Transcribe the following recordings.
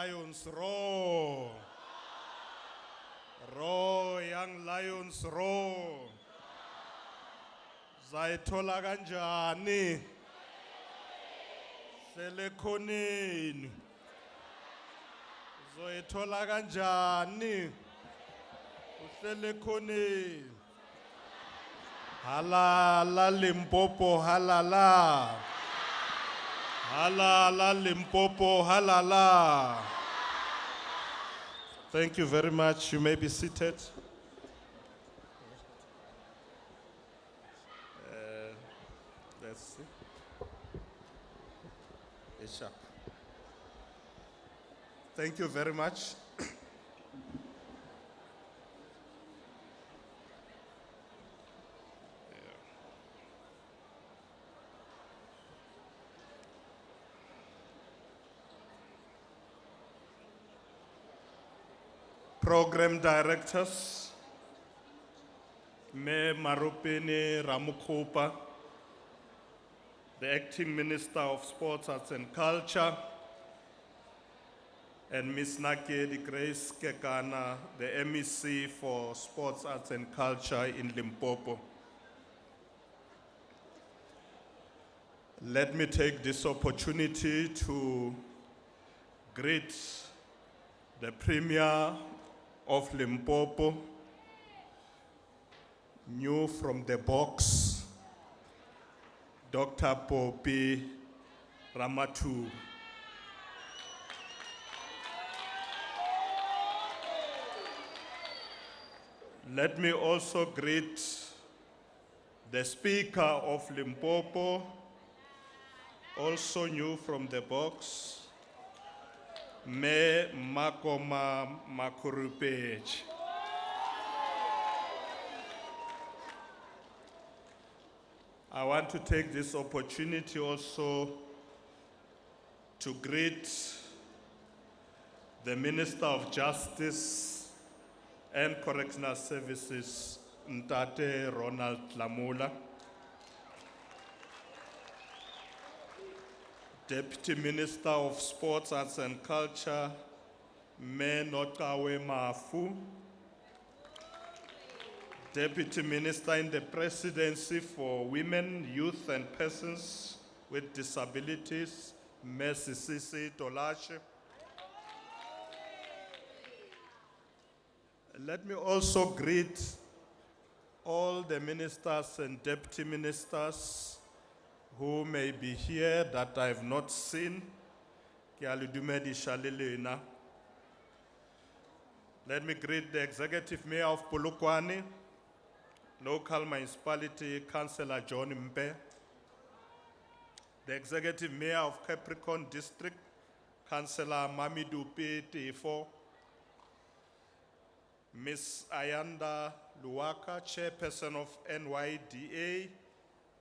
lions roar. Roar, young lions roar. Zayithola kanjani? Selekhoneni. Zoyithola kanjani? Uselekhoneni. Halala Limpopo halala. Halala Limpopo halala. Thank you very much. You may be seated. Let's see. It's sharp. Thank you very much. Program directors, Me Marupini Ramukhupa, the Acting Minister of Sports, Arts and Culture, and Ms. Nakedi Grace Kekana, the MEC for Sports, Arts and Culture in Limpopo. Let me take this opportunity to greet the Premier of Limpopo, new from the box, Dr. Popi Ramatu. Let me also greet the Speaker of Limpopo, also new from the box, Me Makoma Makurupej. I want to take this opportunity also to greet the Minister of Justice and Correctional Services, Ntate Ronald Lamula, Deputy Minister of Sports, Arts and Culture, Me Notawe Mafu, Deputy Minister in the Presidency for Women, Youth and Persons with Disabilities, Me Sisisi Tolashe. Let me also greet all the ministers and deputy ministers who may be here that I have not seen. Let me greet the Executive Mayor of Polokwane, Local Municipality Councillor John Mpe, the Executive Mayor of Capricorn District, Councillor Mamidou P.T.4, Ms. Ayanda Luwaka, Chairperson of NYDA,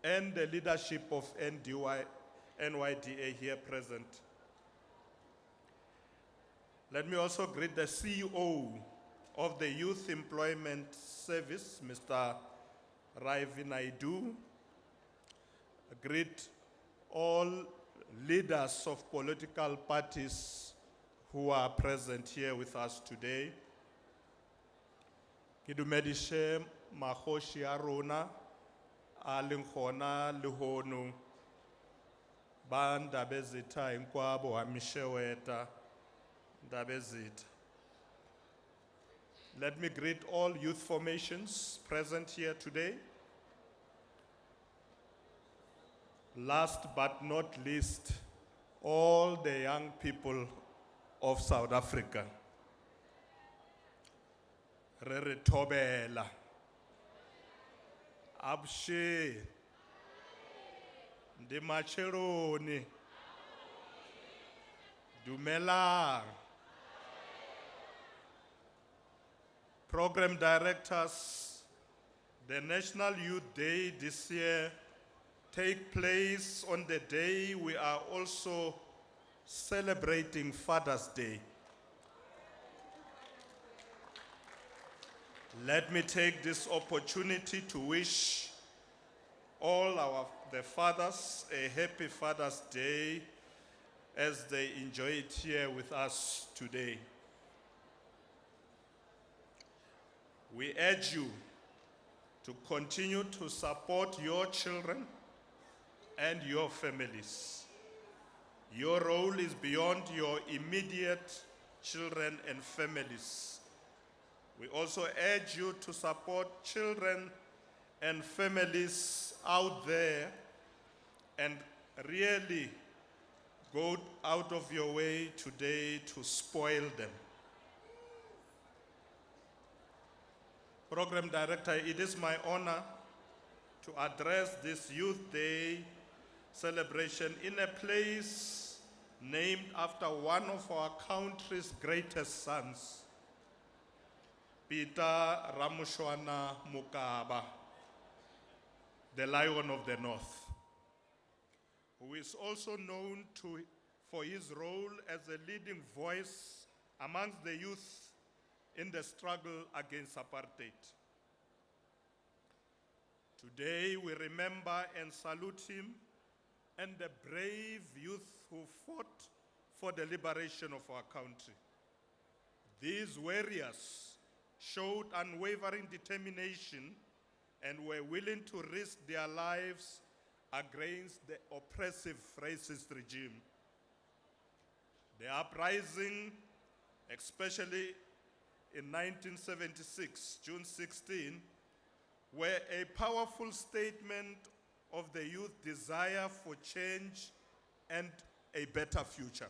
and the leadership of NYDA here present. Let me also greet the CEO of the Youth Employment Service, Mr. Ravi Naidu. Greet all leaders of political parties who are present here with us today. Kidumedishe Mahoshi Aruna, Alinkhona Lihonu, Banda Bezita Inkwabo Amisheweta Dabezit. Let me greet all youth formations present here today. Last but not least, all the young people of South Africa. Rere Tobela, Abshe, Dimacheroni, Dumela, program directors. The National Youth Day this year take place on the day we are also celebrating Father's Day. Let me take this opportunity to wish all the fathers a happy Father's Day as they enjoy it here with us today. We urge you to continue to support your children and your families. Your role is beyond your immediate children and families. We also urge you to support children and families out there and really go out of your way today to spoil them. Program Director, it is my honor to address this Youth Day celebration in a place named after one of our country's greatest sons, Peter Ramushwana Mokaba, the Lion of the North, who is also known for his role as a leading voice amongst the youth in the struggle against apartheid. Today we remember and salute him and the brave youth who fought for the liberation of our country. These warriors showed unwavering determination and were willing to risk their lives against the oppressive racist regime. The uprising, especially in 1976, June 16, were a powerful statement of the youth's desire for change and a better future.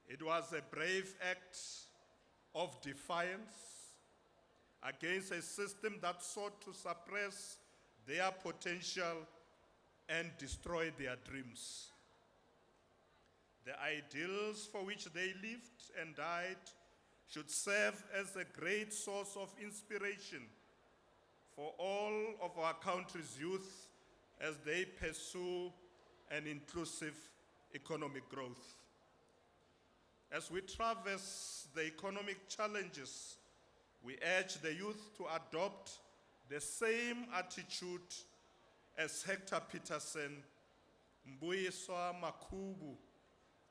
It was a brave act of defiance against a system that sought to suppress their potential and destroy their dreams. The ideals for which they lived and died should serve as a great source of inspiration for all of our country's youth as they pursue an inclusive economic growth. As we traverse the economic challenges, we urge the youth to adopt the same attitude as Hector Peterson, Mbuyiswa Makubu,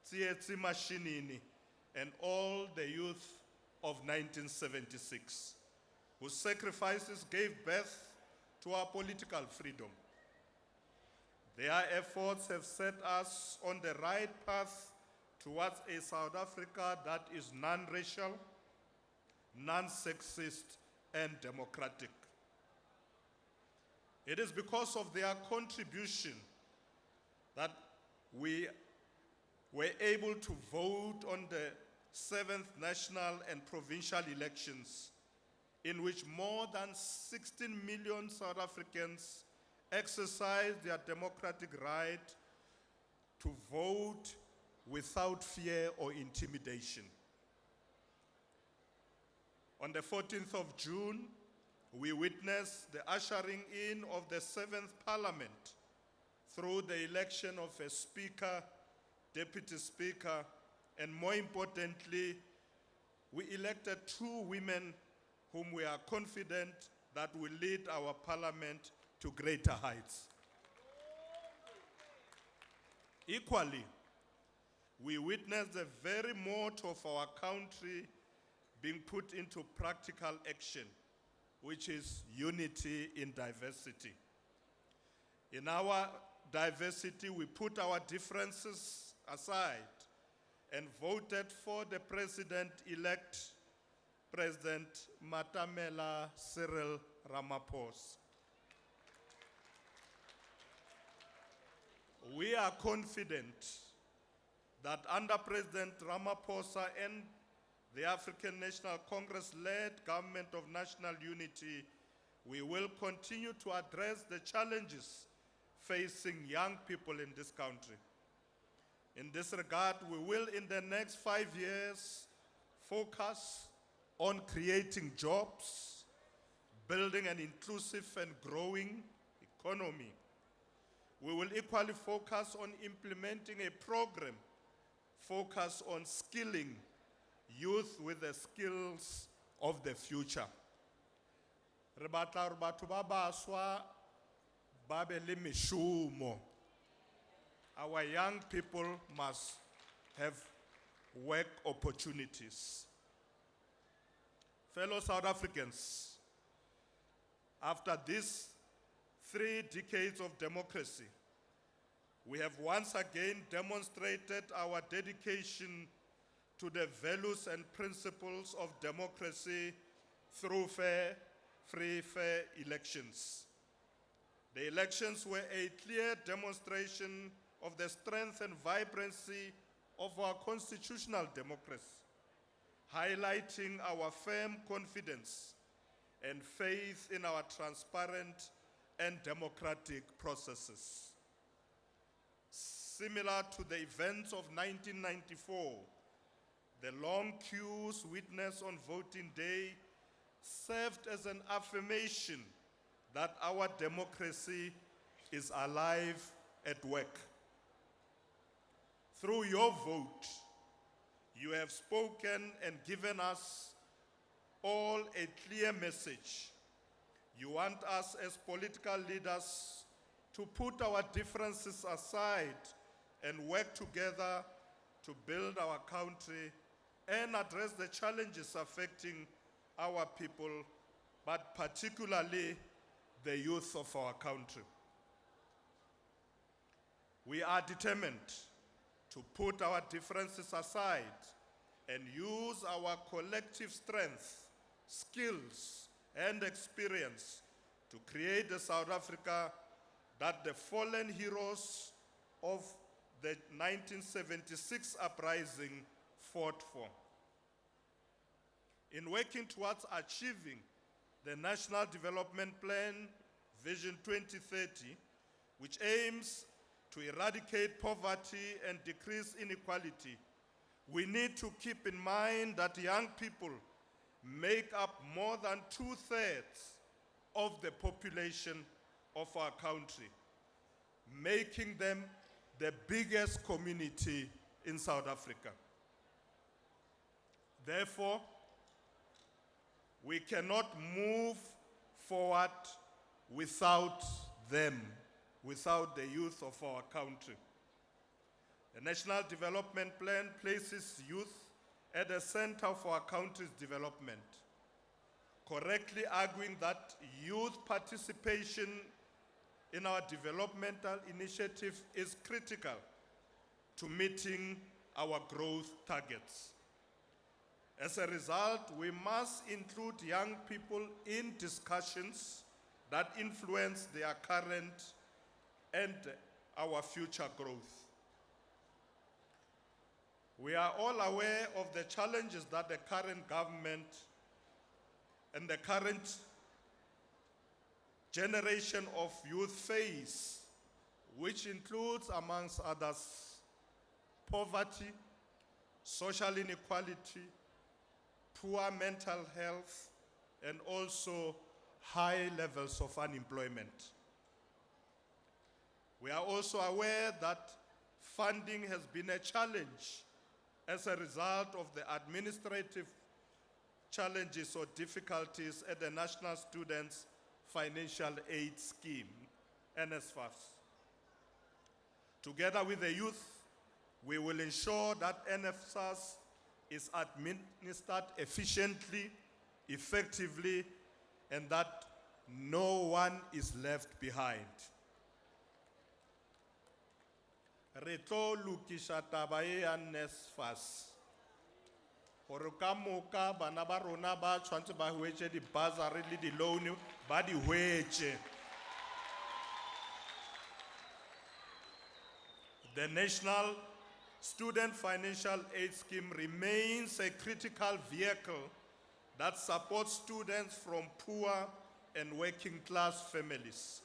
Tsietsi Mashinini, and all the youth of 1976, whose sacrifices gave birth to our political freedom. Their efforts have set us on the right path towards a South Africa that is non-racial, non-sexist, and democratic. It is because of their contribution that we were able to vote on the 7th national and provincial elections, in which more than 16 million South Africans exercised their democratic right to vote without fear or intimidation. On the 14th of June, we witnessed the ushering in of the 7th Parliament through the election of a Speaker, Deputy Speaker, and more importantly, we elected 2 women whom we are confident that will lead our Parliament to greater heights. Equally, we witnessed the very motto of our country being put into practical action, which is unity in diversity. In our diversity, we put our differences aside and voted for the president-elect, President Matamela Cyril Ramaphosa. We are confident that under President Ramaphosa and the African National Congress-led government of national unity, we will continue to address the challenges facing young people in this country. In this regard, we will, in the next 5 years, focus on creating jobs, building an inclusive and growing economy. We will equally focus on implementing a program focused on skilling youth with the skills of the future. Re batla hore batho ba baswa ba be le meshomo. Our young people must have work opportunities. Fellow South Africans, after these 3 decades of democracy, we have once again demonstrated our dedication to the values and principles of democracy through fair, free, fair elections. The elections were a clear demonstration of the strength and vibrancy of our constitutional democracy, highlighting our firm confidence and faith in our transparent and democratic processes. Similar to the events of 1994, the long queues witnessed on voting day served as an affirmation that our democracy is alive at work. Through your vote, you have spoken and given us all a clear message. You want us as political leaders to put our differences aside and work together to build our country and address the challenges affecting our people, but particularly the youth of our country. We are determined to put our differences aside and use our collective strength, skills, and experience to create a South Africa that the fallen heroes of the 1976 uprising fought for. In working towards achieving the National Development Plan Vision 2030, which aims to eradicate poverty and decrease inequality, we need to keep in mind that young people make up more than 2/3 of the population of our country, making them the biggest community in South Africa. Therefore, we cannot move forward without them, without the youth of our country. The National Development Plan places youth at the center of our country's development, correctly arguing that youth participation in our developmental initiative is critical to meeting our growth targets. As a result, we must include young people in discussions that influence their current and our future growth. We are all aware of the challenges that the current government and the current generation of youth face, which includes, amongst others, poverty, social inequality, poor mental health, and also high levels of unemployment. We are also aware that funding has been a challenge as a result of the administrative challenges or difficulties at the National Students Financial Aid Scheme, NSFAS. Together with the youth, we will ensure that NSFAS is administered efficiently, effectively, and that no one is left behind. Re tlo lokisha taba e ya NSFAS gore ka moka bana ba rona ba tshwantse ba hwetše di-bursary le di-loan ba di hwetše. The National Student Financial Aid Scheme remains a critical vehicle that supports students from poor and working class families.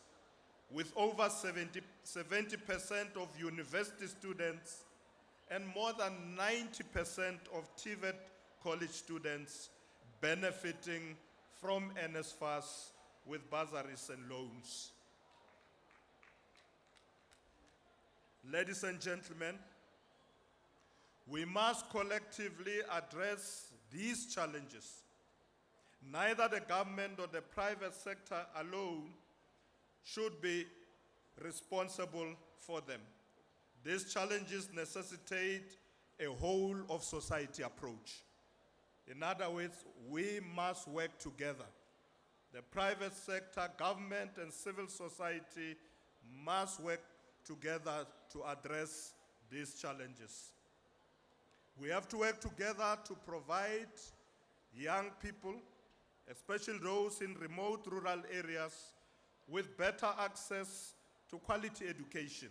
With over 70% of university students and more than 90% of TVET college students benefiting from NSFAS with bursaries and loans. Ladies and gentlemen, we must collectively address these challenges. Neither the government or the private sector alone should be responsible for them. These challenges necessitate a whole of society approach. In other words, we must work together. The private sector, government, and civil society must work together to address these challenges. We have to work together to provide young people, especially those in remote rural areas, with better access to quality education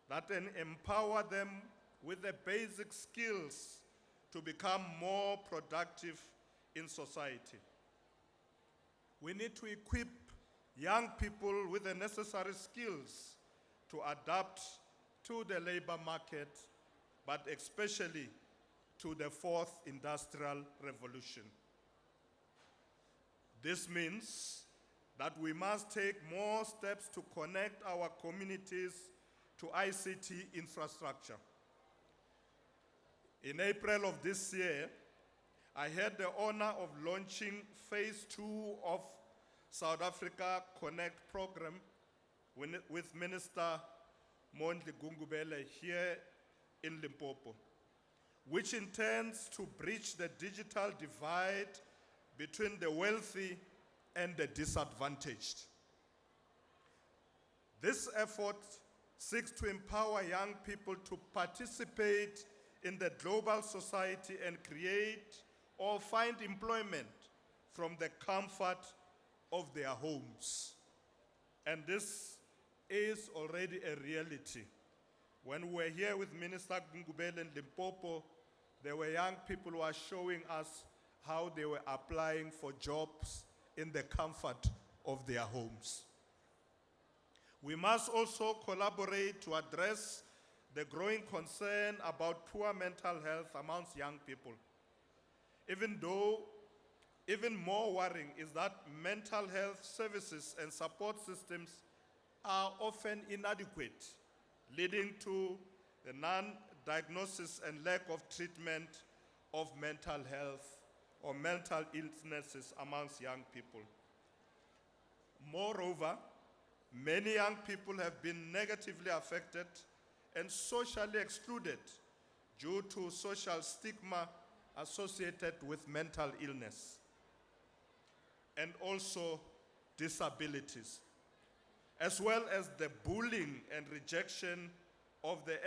that can empower them with the basic skills to become more productive in society. We need to equip young people with the necessary skills to adapt to the labor market, but especially to the fourth industrial revolution. This means that we must take more steps to connect our communities to ICT infrastructure. In April of this year, I had the honor of launching phase 2 of South Africa Connect program with Minister Mondli Gungubele here in Limpopo, which intends to bridge the digital divide between the wealthy and the disadvantaged. This effort seeks to empower young people to participate in the global society and create or find employment from the comfort of their homes. And this is already a reality. When we were here with Minister Gungubele in Limpopo, there were young people who were showing us how they were applying for jobs in the comfort of their homes. We must also collaborate to address the growing concern about poor mental health amongst young people. Even more worrying is that mental health services and support systems are often inadequate, leading to the non-diagnosis and lack of treatment of mental health or mental illnesses amongst young people. Moreover, many young people have been negatively affected and socially excluded due to social stigma associated with mental illness and also disabilities, as well as the bullying and rejection of the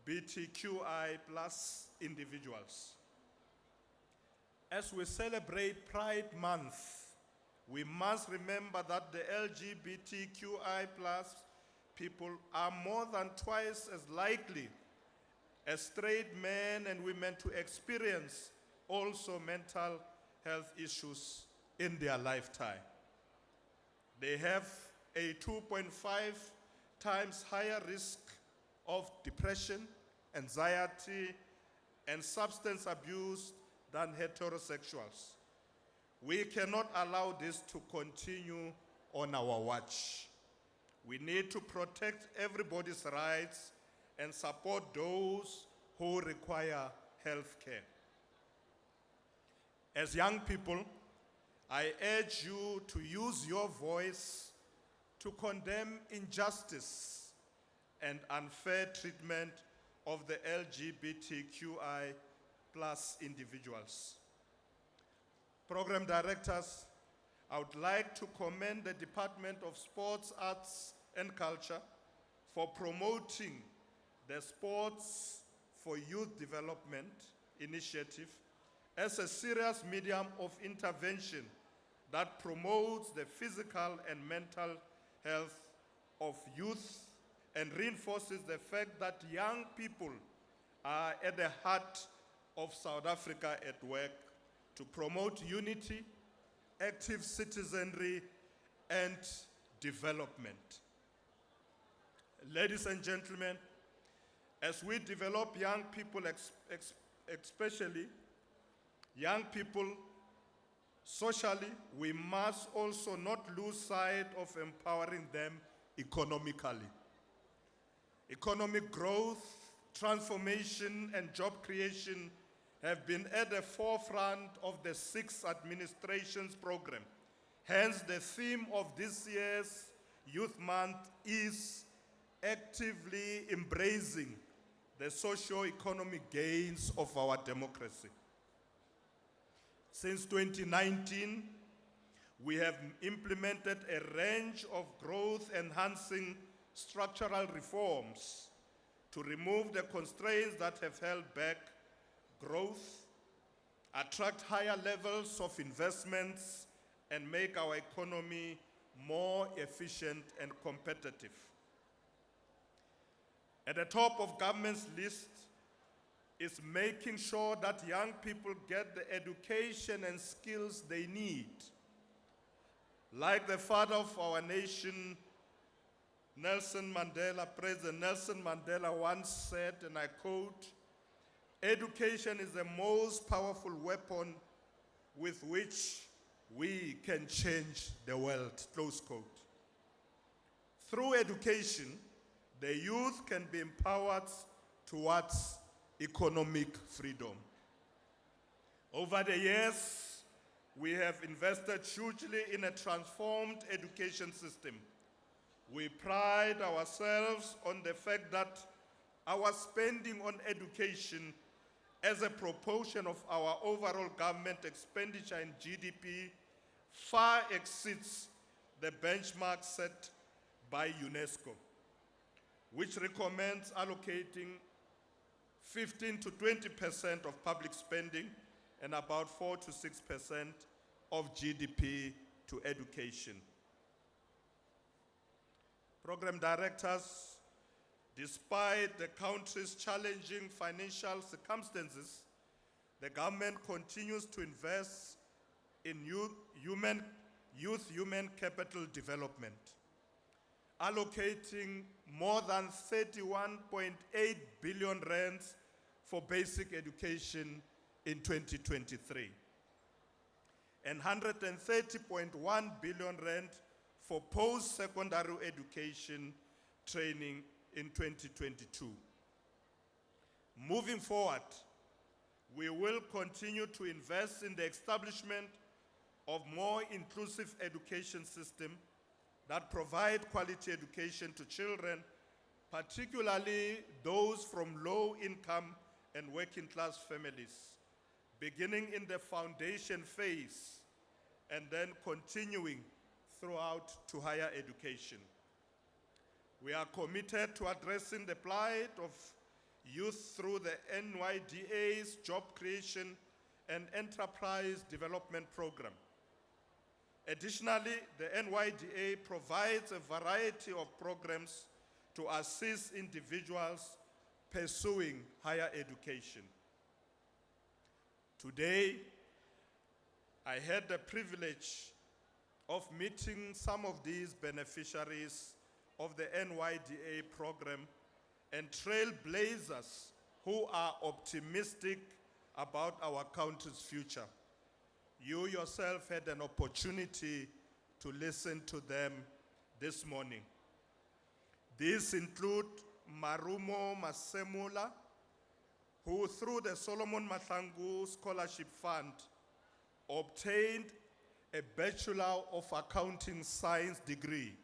LGBTQI plus individuals. As we celebrate Pride Month, we must remember that the LGBTQI plus people are more than twice as likely as straight men and women to experience also mental health issues in their lifetime. They have a 2.5 times higher risk of depression, anxiety, and substance abuse than heterosexuals. We cannot allow this to continue on our watch. We need to protect everybody's rights and support those who require health care. As young people, I urge you to use your voice to condemn injustice and unfair treatment of the LGBTQI plus individuals. Program directors, I would like to commend the Department of Sports, Arts and Culture for promoting the Sports for Youth Development initiative as a serious medium of intervention that promotes the physical and mental health of youth and reinforces the fact that young people are at the heart of South Africa at work to promote unity, active citizenry, and development. Ladies and gentlemen, as we develop young people, especially young people socially, we must also not lose sight of empowering them economically. Economic growth, transformation, and job creation have been at the forefront of the 6th administration's program. Hence, the theme of this year's Youth Month is actively embracing the socio-economic gains of our democracy. Since 2019, we have implemented a range of growth-enhancing structural reforms to remove the constraints that have held back growth, attract higher levels of investments, and make our economy more efficient and competitive. At the top of government's list is making sure that young people get the education and skills they need. Like the father of our nation, President Nelson Mandela once said, and I quote, "Education is the most powerful weapon with which we can change the world," close quote. Through education, the youth can be empowered towards economic freedom. Over the years, we have invested hugely in a transformed education system. We pride ourselves on the fact that our spending on education as a proportion of our overall government expenditure in GDP far exceeds the benchmark set by UNESCO, which recommends allocating 15 to 20% of public spending and about 4 to 6% of GDP to education. Program directors, despite the country's challenging financial circumstances, the government continues to invest in youth human capital development, allocating more than 31.8 billion rands for basic education in 2023 and 130.1 billion rand for post-secondary education training in 2022. Moving forward, we will continue to invest in the establishment of more inclusive education system that provide quality education to children, particularly those from low-income and working-class families, beginning in the foundation phase and then continuing throughout to higher education. We are committed to addressing the plight of youth through the NYDA's Job Creation and Enterprise Development Program. Additionally, the NYDA provides a variety of programs to assist individuals pursuing higher education. Today, I had the privilege of meeting some of these beneficiaries of the NYDA program and trailblazers who are optimistic about our country's future. You yourself had an opportunity to listen to them this morning. These include Marumo Masemula, who through the Solomon Mahlangu Scholarship Fund obtained a Bachelor of Accounting Science degree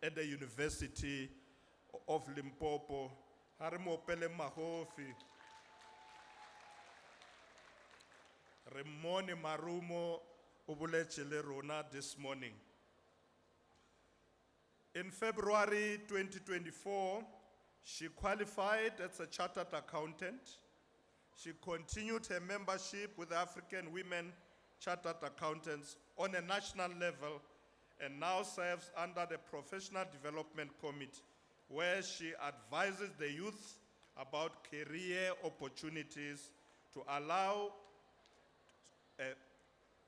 at the University of Limpopo. Harimopele Mahofi. Remoni Marumo ubulechele rona this morning. In February 2024, she qualified as a chartered accountant. She continued her membership with African Women Chartered Accountants on a national level and now serves under the Professional Development Committee, where she advises the youth about career opportunities to allow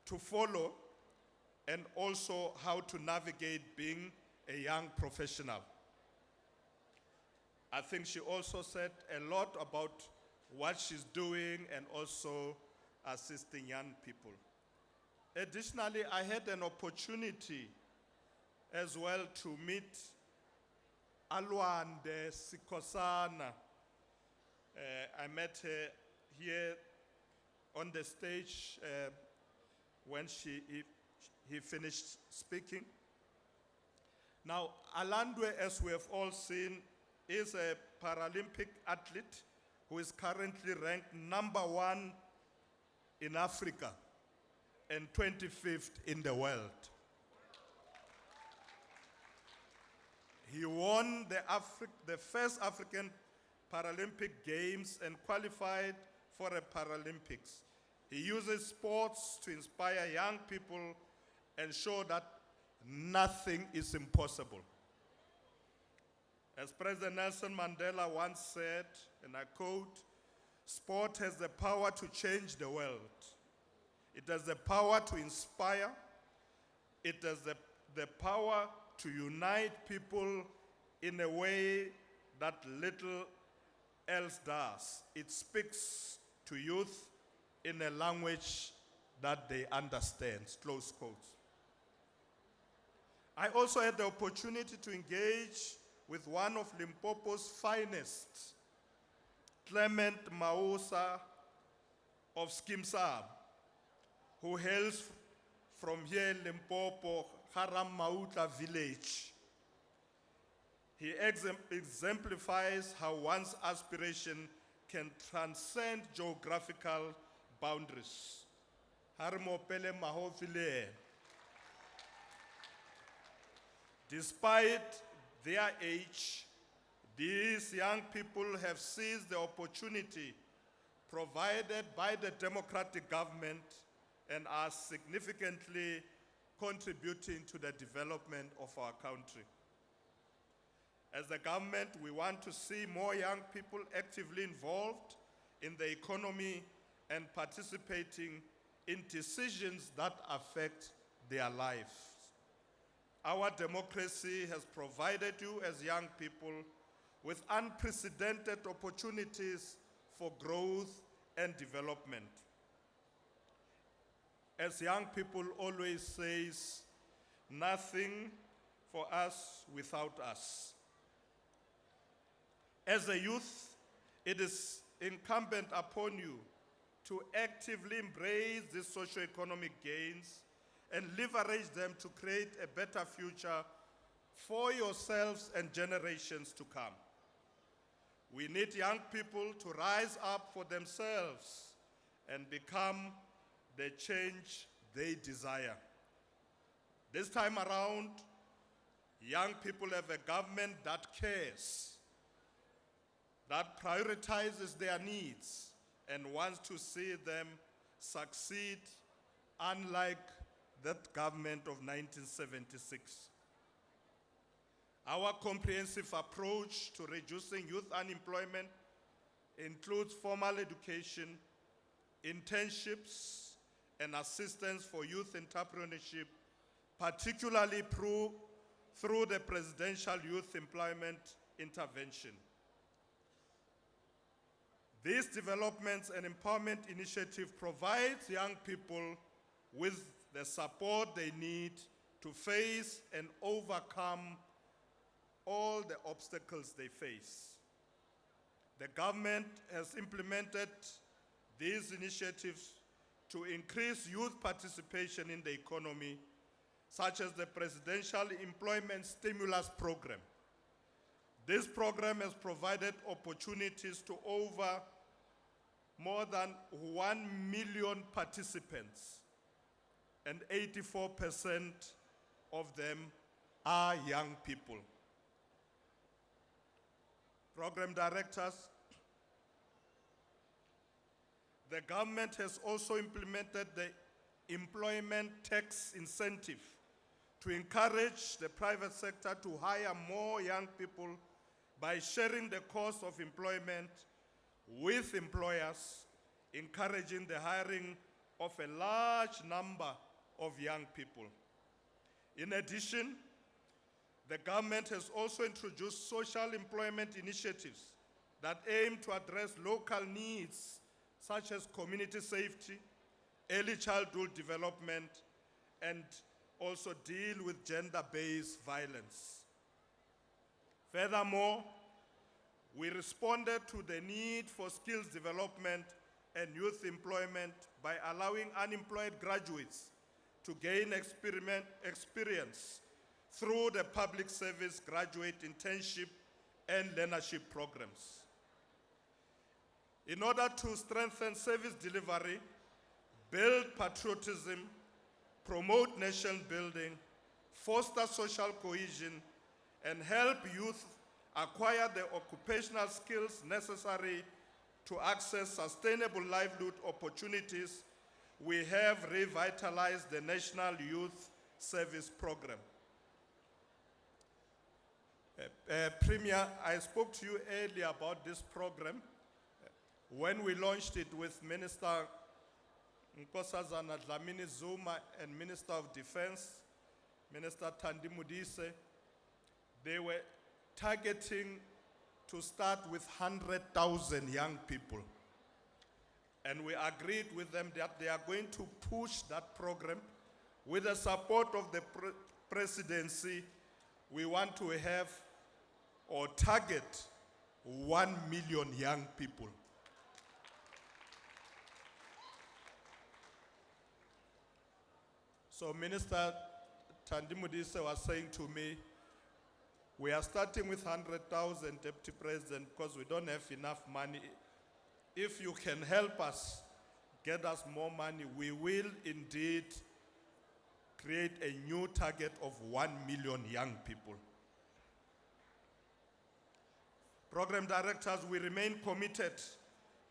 to follow and also how to navigate being a young professional. I think she also said a lot about what she's doing and also assisting young people. Additionally, I had an opportunity as well to meet Alwande Sikosana. I met her here on the stage when he finished speaking. Now, Alandwe, as we have all seen, is a Paralympic athlete who is currently ranked #1 in Africa and 25th in the world. He won the first African Paralympic Games and qualified for a Paralympics. He uses sports to inspire young people and show that nothing is impossible. As President Nelson Mandela once said, and I quote, "Sport has the power to change the world. It has the power to inspire. It has the power to unite people in a way that little else does. It speaks to youth in a language that they understand," close quotes. I also had the opportunity to engage with one of Limpopo's finest, Clement Mausa of Skimsab, who hails from here in Limpopo, Haram Mautla village. He exemplifies how one's aspiration can transcend geographical boundaries. Harmo pele mahofile. Despite their age, these young people have seized the opportunity provided by the democratic government and are significantly contributing to the development of our country. As a government, we want to see more young people actively involved in the economy and participating in decisions that affect their lives. Our democracy has provided you as young people with unprecedented opportunities for growth and development. As young people always say, nothing for us without us. As a youth, it is incumbent upon you to actively embrace these socio-economic gains and leverage them to create a better future for yourselves and generations to come. We need young people to rise up for themselves and become the change they desire. This time around, young people have a government that cares, that prioritizes their needs and wants to see them succeed, unlike that government of 1976. Our comprehensive approach to reducing youth unemployment includes formal education, internships, and assistance for youth entrepreneurship, particularly through the Presidential Youth Employment Intervention. These developments and empowerment initiative provides young people with the support they need to face and overcome all the obstacles they face. The government has implemented these initiatives to increase youth participation in the economy, such as the Presidential Employment Stimulus Program. This program has provided opportunities to over more than 1 million participants, and 84% of them are young people. Program directors, the government has also implemented the employment tax incentive to encourage the private sector to hire more young people by sharing the cost of employment with employers, encouraging the hiring of a large number of young people. In addition, the government has also introduced social employment initiatives that aim to address local needs such as community safety, early childhood development, and also deal with gender-based violence. Furthermore, we responded to the need for skills development and youth employment by allowing unemployed graduates to gain experience through the public service graduate internship and learnership programs. In order to strengthen service delivery, build patriotism, promote nation building, foster social cohesion, and help youth acquire the occupational skills necessary to access sustainable livelihood opportunities, we have revitalized the National Youth Service Program. Premier, I spoke to you earlier about this program. When we launched it with Minister Nkosazana Dlamini Zuma and Minister of Defense, Minister Thandi Modise, they were targeting to start with 100,000 young people. And we agreed with them that they are going to push that program. With the support of the presidency, we want to have or target 1 million young people. So Minister Thandi Modise was saying to me, we are starting with 100,000, Deputy President, because we don't have enough money. If you can help us, get us more money, we will indeed create a new target of 1 million young people. Program directors, we remain committed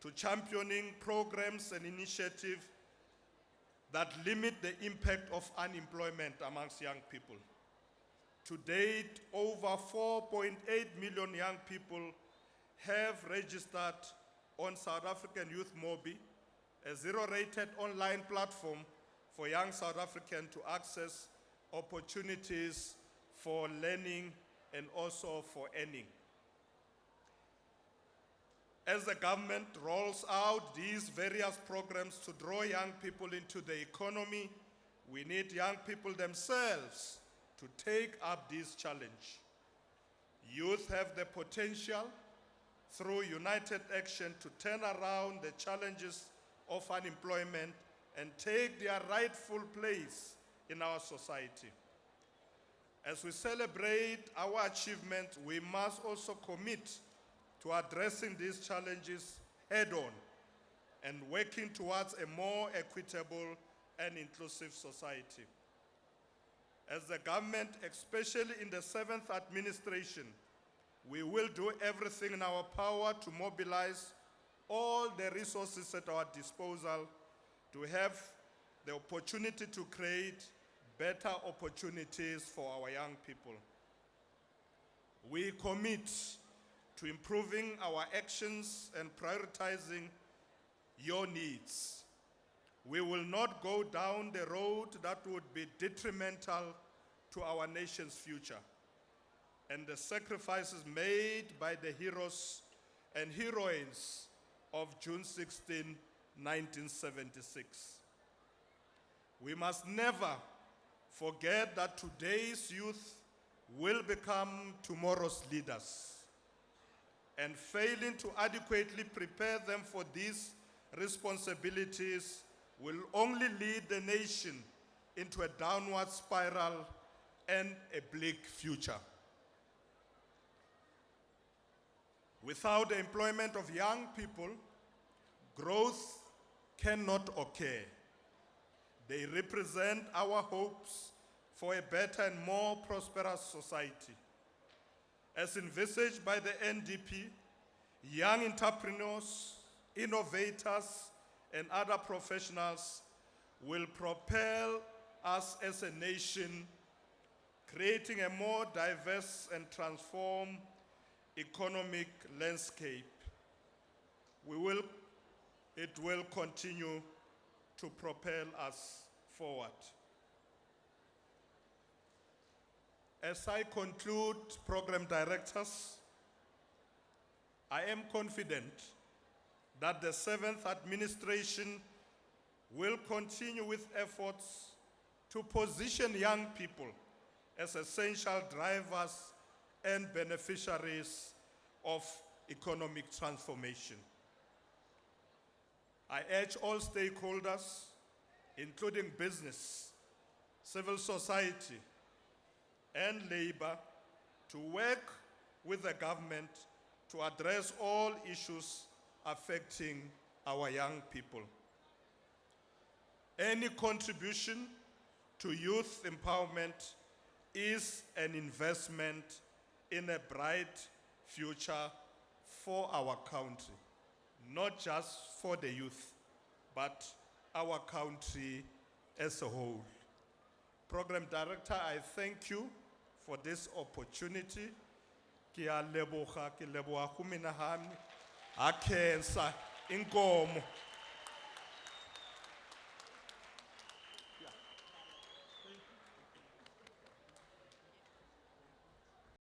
to championing programs and initiatives that limit the impact of unemployment amongst young people. To date, over 4.8 million young people have registered on South African Youth Mobi, a zero-rated online platform for young South Africans to access opportunities for learning and also for earning. As the government rolls out these various programs to draw young people into the economy, we need young people themselves to take up this challenge. Youth have the potential through united action to turn around the challenges of unemployment and take their rightful place in our society. As we celebrate our achievement, we must also commit to addressing these challenges head-on and working towards a more equitable and inclusive society. As the government, especially in the 7th administration, we will do everything in our power to mobilize all the resources at our disposal to have the opportunity to create better opportunities for our young people. We commit to improving our actions and prioritizing your needs. We will not go down the road that would be detrimental to our nation's future and the sacrifices made by the heroes and heroines of June 16, 1976. We must never forget that today's youth will become tomorrow's leaders, and failing to adequately prepare them for these responsibilities will only lead the nation into a downward spiral and a bleak future. Without the employment of young people, growth cannot occur. They represent our hopes for a better and more prosperous society. As envisaged by the NDP, young entrepreneurs, innovators, and other professionals will propel us as a nation, creating a more diverse and transformed economic landscape. It will continue to propel us forward. As I conclude, program directors, I am confident that the 7th administration will continue with efforts to position young people as essential drivers and beneficiaries of economic transformation. I urge all stakeholders, including business, civil society, and labor, to work with the government to address all issues affecting our young people. Any contribution to youth empowerment is an investment in a bright future for our country, not just for the youth, but our country as a whole. Program Director, I thank you for this opportunity. Ki a leboga, ki leboga go menagane, a cancer, inkomo.